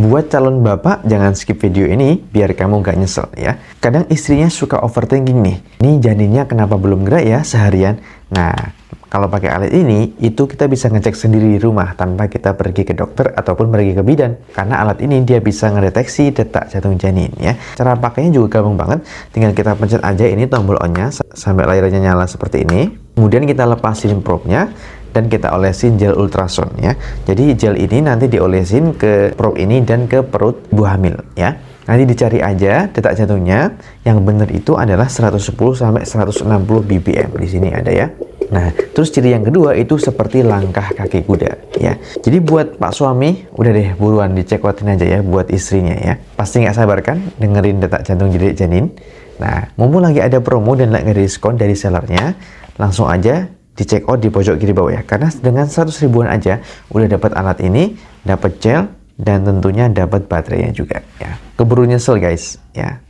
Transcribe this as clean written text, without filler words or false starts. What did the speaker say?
Buat calon bapak, jangan skip video ini biar kamu gak nyesel ya. Kadang istrinya suka overthinking nih. Ini janinnya kenapa belum gerak ya seharian? Nah, kalau pakai alat ini, itu kita bisa ngecek sendiri di rumah tanpa kita pergi ke dokter ataupun pergi ke bidan. Karena alat ini dia bisa ngedeteksi detak jantung janin ya. Cara pakainya juga gampang banget. Tinggal kita pencet aja ini tombol on-nya sampai layarnya nyala seperti ini. Kemudian kita lepasin probe-nya dan kita olesin gel ultrasound ya. Jadi gel ini nanti diolesin ke probe ini dan ke perut ibu hamil ya. Nanti dicari aja detak jantungnya. Yang benar itu adalah 110 sampai 160 BPM. Di sini ada ya. Nah, terus ciri yang kedua itu seperti langkah kaki kuda ya. Jadi buat pak suami, udah deh buruan dicekotin aja ya buat istrinya ya. Pasti nggak sabar kan dengerin detak jantung janin. Nah, mumpung lagi ada promo dan lagi ada diskon dari sellernya, langsung aja di check out di pojok kiri bawah ya. Karena dengan 100 ribuan aja udah dapat alat ini, dapat gel, dan tentunya dapat baterainya juga ya. Keburu nyesel guys ya.